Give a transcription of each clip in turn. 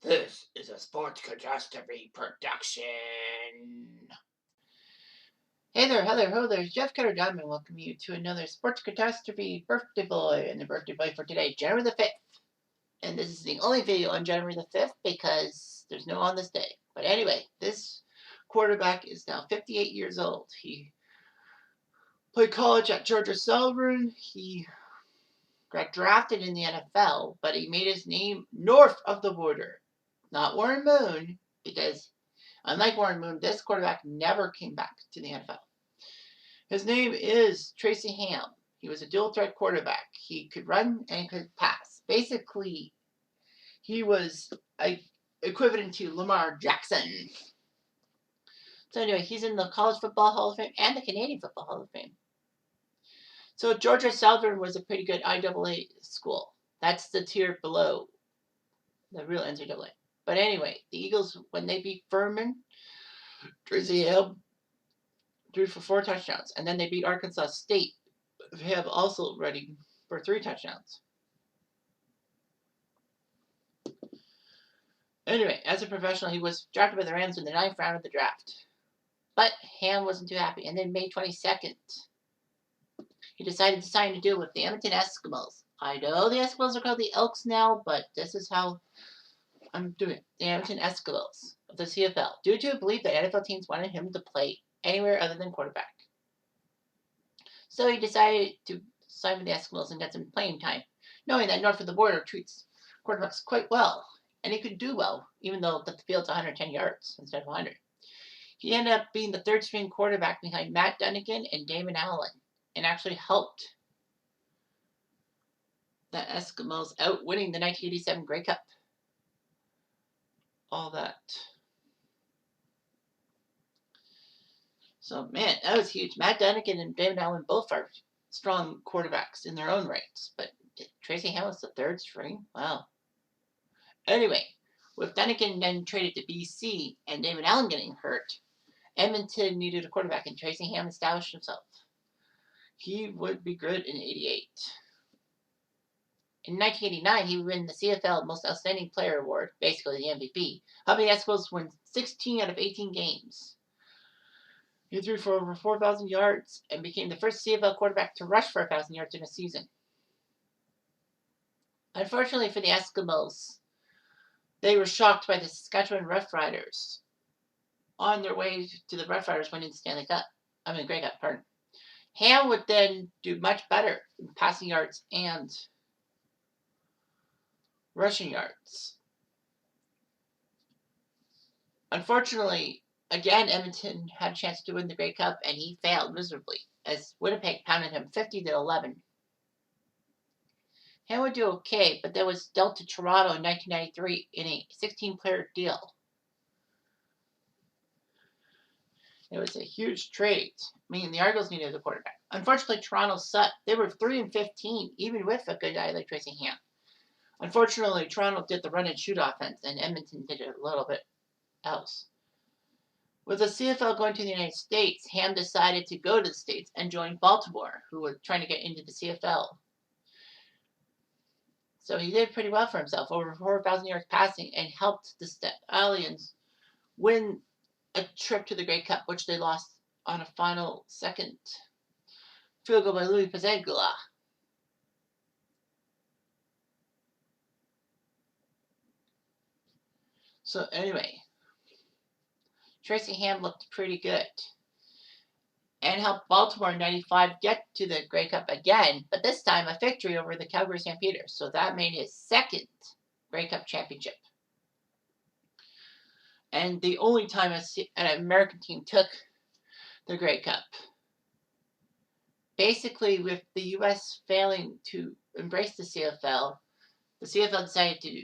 This is a Sports Catastrophe production. Hey there, hello, there's Jeff Cutter Diamond. Welcome you to another Sports Catastrophe birthday boy. And the birthday boy for today, January the 5th. And this is the only video on January the 5th because there's no on this day. But anyway, this quarterback is now 58 years old. He played college at Georgia Southern. He got drafted in the NFL, but he made his name north of the border. Not Warren Moon, because unlike Warren Moon, this quarterback never came back to the NFL. His name is Tracy Ham. He was a dual threat quarterback. He could run and could pass. Basically, he was equivalent to Lamar Jackson. So anyway, he's in the College Football Hall of Fame and the Canadian Football Hall of Fame. So Georgia Southern was a pretty good IAA school. That's the tier below the real NCAA. But anyway, the Eagles, when they beat Furman, Tracy Ham threw for 4 touchdowns. And then they beat Arkansas State, who have also running for 3 touchdowns. Anyway, as a professional, he was drafted by the Rams in the 9th round of the draft. But Ham wasn't too happy. And then May 22nd, he decided to sign a deal with the Edmonton Eskimos. I know the Eskimos are called the Elks now, but this is how I'm doing it. The Edmonton Eskimos of the CFL, due to a belief that NFL teams wanted him to play anywhere other than quarterback. So he decided to sign with the Eskimos and get some playing time, knowing that north of the border treats quarterbacks quite well, and he could do well, even though the field's 110 yards instead of 100. He ended up being the 3rd string quarterback behind Matt Dunnigan and Damon Allen, and actually helped the Eskimos out winning the 1987 Grey Cup. All that. So, man, that was huge. Matt Dunnigan and Damon Allen both are strong quarterbacks in their own rights. But Tracy Ham was the 3rd string? Wow. Anyway, with Dunnigan then traded to BC and Damon Allen getting hurt, Edmonton needed a quarterback, and Tracy Ham established himself. He would be good in 88. In 1989, he would win the CFL Most Outstanding Player Award, basically the MVP, helping the Eskimos win 16 out of 18 games. He threw for over 4,000 yards and became the first CFL quarterback to rush for 1,000 yards in a season. Unfortunately for the Eskimos, they were shocked by the Saskatchewan Roughriders on their way to the Roughriders winning the Grey Cup, pardon. Ham would then do much better in passing yards and rushing yards. Unfortunately, again, Edmonton had a chance to win the Grey Cup, and he failed miserably, as Winnipeg pounded him 50-11. Ham would do okay, but then was dealt to Toronto in 1993 in a 16-player deal. It was a huge trade, meaning the Argos needed a quarterback. Unfortunately, Toronto sucked. They were 3-15, even with a good guy like Tracy Ham. Unfortunately, Toronto did the run-and-shoot offense, and Edmonton did a little bit else. With the CFL going to the United States, Ham decided to go to the States and join Baltimore, who were trying to get into the CFL. So he did pretty well for himself, over 4,000 yards passing, and helped the Stallions win a trip to the Grey Cup, which they lost on a final second field goal by Louis Pasegla. So anyway, Tracy Ham looked pretty good and helped Baltimore in 95 get to the Grey Cup again, but this time a victory over the Calgary Stampeders. So that made his 2nd Grey Cup championship. And the only time an American team took the Grey Cup. Basically, with the U.S. failing to embrace the CFL decided to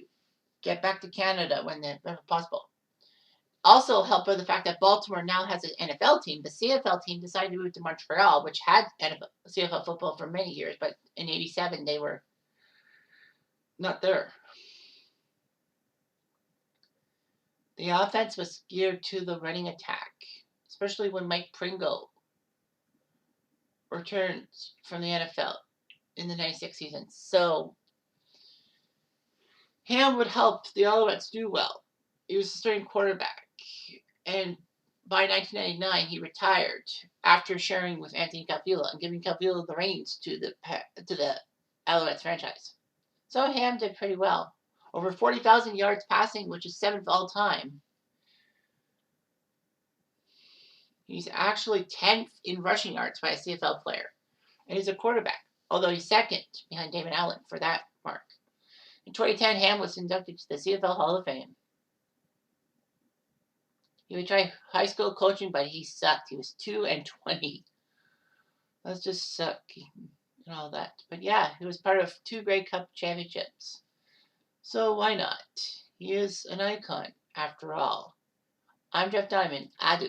get back to Canada when possible. Also helped by the fact that Baltimore now has an NFL team. The CFL team decided to move to Montreal, which had CFL football for many years, but in 87 they were not there. The offense was geared to the running attack, especially when Mike Pringle returns from the NFL in the 96 season. So Ham would help the Alouettes do well. He was the starting quarterback, and by 1999 he retired after sharing with Anthony Calvillo and giving Calvillo the reins to the Alouettes franchise. So Ham did pretty well, over 40,000 yards passing, which is seventh all time. He's actually 10th in rushing yards by a CFL player, and he's a quarterback, although he's second behind David Allen for that mark. In 2010, Ham was inducted to the CFL Hall of Fame. He would try high school coaching, but he sucked. He was 2-20. Let's just suck and all that. But yeah, he was part of 2 Grey Cup championships. So why not? He is an icon, after all. I'm Jeff Diamond. Adieu.